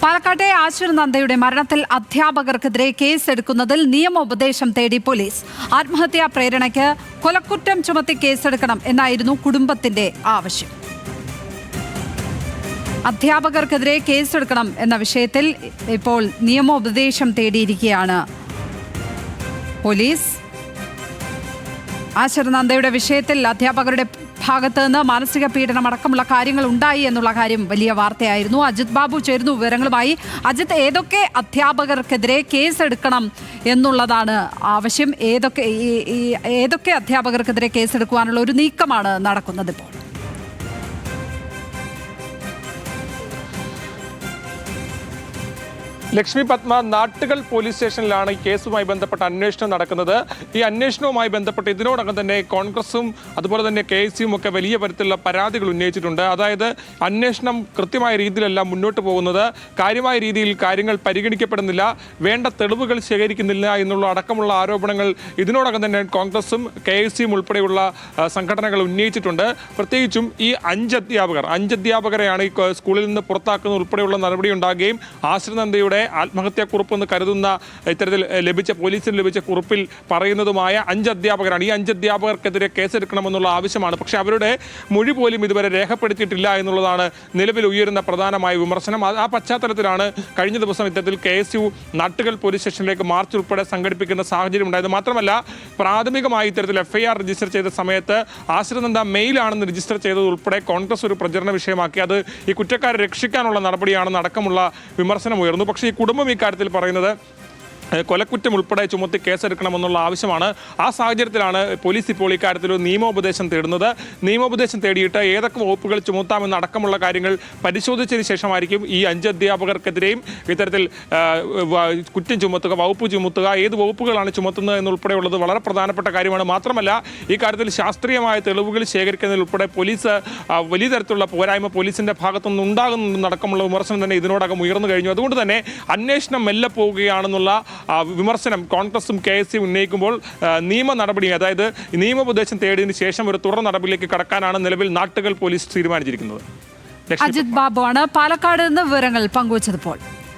പാലക്കാട്ടെ ആശുർ നന്ദയുടെ മരണത്തിൽ അധ്യാപകർക്കെതിരെ കേസെടുക്കുന്നതിൽ നിയമോപദേശം തേടി പോലീസ്. ആത്മഹത്യാ പ്രേരണയ്ക്ക് കൊലക്കുറ്റം ചുമത്തി കേസെടുക്കണം എന്നായിരുന്നു കുടുംബത്തിന്റെ ആവശ്യം. അധ്യാപകർക്കെതിരെ കേസെടുക്കണം എന്ന വിഷയത്തിൽ ഇപ്പോൾ നിയമോപദേശം തേടിയിരിക്കുകയാണ് പോലീസ്. ആശുർ നന്ദയുടെ വിഷയത്തിൽ അധ്യാപകരുടെ ഭാഗത്ത് നിന്ന് മാനസിക പീഡനം അടക്കമുള്ള കാര്യങ്ങൾ ഉണ്ടായി എന്നുള്ള കാര്യം വലിയ വാർത്തയായിരുന്നു. അജിത് ബാബു ചേരുന്നു വിവരങ്ങളുമായി. അജിത്, ഏതൊക്കെ അധ്യാപകർക്കെതിരെ കേസെടുക്കണം എന്നുള്ളതാണ് ആവശ്യം? ഏതൊക്കെ അധ്യാപകർക്കെതിരെ കേസെടുക്കുവാനുള്ള ഒരു നീക്കമാണ് നടക്കുന്നത് ഇപ്പോൾ? ലക്ഷ്മി പത്മ, നാട്ടുകൾ പോലീസ് സ്റ്റേഷനിലാണ് ഈ കേസുമായി ബന്ധപ്പെട്ട അന്വേഷണം നടക്കുന്നത്. ഈ അന്വേഷണവുമായി ബന്ധപ്പെട്ട് ഇതിനോടകം തന്നെ കോൺഗ്രസും അതുപോലെ തന്നെ KSUം ഒക്കെ വലിയ തരത്തിലുള്ള പരാതികൾ ഉന്നയിച്ചിട്ടുണ്ട്. അതായത് അന്വേഷണം കൃത്യമായ രീതിയിലല്ല മുന്നോട്ട് പോകുന്നത്, കാര്യമായ രീതിയിൽ കാര്യങ്ങൾ പരിഗണിക്കപ്പെടുന്നില്ല, വേണ്ട തെളിവുകൾ ശേഖരിക്കുന്നില്ല എന്നുള്ള അടക്കമുള്ള ആരോപണങ്ങൾ ഇതിനോടകം തന്നെ കോൺഗ്രസും KSUം ഉൾപ്പെടെയുള്ള സംഘടനകൾ ഉന്നയിച്ചിട്ടുണ്ട്. പ്രത്യേകിച്ചും ഈ അഞ്ച് അധ്യാപകരെയാണ് ഈ സ്കൂളിൽ നിന്ന് പുറത്താക്കുന്ന ഉൾപ്പെടെയുള്ള നടപടി ഉണ്ടാകുകയും ആശ്രിതനന്ദയുടെ ആത്മഹത്യാക്കുറിപ്പ് എന്ന് കരുതുന്ന ഇത്തരത്തിൽ പോലീസിന് ലഭിച്ച കുറിപ്പിൽ പറയുന്നതുമായ 5 അധ്യാപകരാണ്. ഈ 5 അധ്യാപകർക്കെതിരെ കേസെടുക്കണമെന്നുള്ള ആവശ്യമാണ്. പക്ഷേ അവരുടെ മൊഴി പോലും ഇതുവരെ രേഖപ്പെടുത്തിയിട്ടില്ല എന്നുള്ളതാണ് നിലവിൽ ഉയരുന്ന പ്രധാനമായ വിമർശനം. ആ പശ്ചാത്തലത്തിലാണ് കഴിഞ്ഞ ദിവസം ഇത്തരത്തിൽ KSU നാട്ടുകൾ പോലീസ് സ്റ്റേഷനിലേക്ക് മാർച്ച് ഉൾപ്പെടെ സംഘടിപ്പിക്കുന്ന സാഹചര്യം ഉണ്ടായത്. മാത്രമല്ല, പ്രാഥമികമായി ഇത്തരത്തിൽ FIR രജിസ്റ്റർ ചെയ്ത സമയത്ത് ആശ്രിതനന്ദ മെയിലാണെന്ന് രജിസ്റ്റർ ചെയ്തത് ഉൾപ്പെടെ കോൺഗ്രസ് ഒരു പ്രചരണ വിഷയമാക്കി. അത് ഈ കുറ്റക്കാരെ രക്ഷിക്കാനുള്ള നടപടിയാണെന്ന് അടക്കമുള്ള വിമർശനം ഉയർന്നു. പക്ഷേ ഈ കുടുംബം ഇക്കാര്യത്തിൽ പറയുന്നത് കൊലക്കുറ്റം ഉൾപ്പെടെ ചുമത്തി കേസെടുക്കണമെന്നുള്ള ആവശ്യമാണ്. ആ സാഹചര്യത്തിലാണ് പോലീസ് ഇപ്പോൾ ഇക്കാര്യത്തിൽ ഒരു നിയമോപദേശം തേടുന്നത്. നിയമോപദേശം തേടിയിട്ട് ഏതൊക്കെ വകുപ്പുകൾ ചുമത്താമെന്ന് അടക്കമുള്ള കാര്യങ്ങൾ പരിശോധിച്ചതിന് ശേഷമായിരിക്കും ഈ 5 അധ്യാപകർക്കെതിരെയും ഇത്തരത്തിൽ കുറ്റം ചുമത്തുക, വകുപ്പ് ചുമത്തുക, ഏത് വകുപ്പുകളാണ് ചുമത്തുന്നത് എന്നുൾപ്പെടെയുള്ളത് വളരെ പ്രധാനപ്പെട്ട കാര്യമാണ്. മാത്രമല്ല, ഈ കാര്യത്തിൽ ശാസ്ത്രീയമായ തെളിവുകൾ ശേഖരിക്കുന്നതിൽ ഉൾപ്പെടെ പോലീസ് വലിയ തരത്തിലുള്ള പോരായ്മ പോലീസിൻ്റെ ഭാഗത്തുനിന്ന് ഉണ്ടാകുന്നതടക്കമുള്ള വിമർശനം തന്നെ ഇതിനോടകം ഉയർന്നു കഴിഞ്ഞു. അതുകൊണ്ട് തന്നെ അന്വേഷണം മെല്ലെ പോവുകയാണെന്നുള്ള വിമർശനം കോൺഗ്രസും KSUം ഉന്നയിക്കുമ്പോൾ നിയമ നടപടി, അതായത് നിയമോപദേശം തേടിയതിനു ശേഷം ഒരു തുടർ നടപടിയിലേക്ക് കടക്കാനാണ് നിലവിൽ നാട്ടുകൾ പോലീസ് തീരുമാനിച്ചിരിക്കുന്നത്. അജിത് ബാബു ആണ് പാലക്കാട് നിന്ന് വിവരങ്ങൾ പങ്കുവച്ചപ്പോൾ.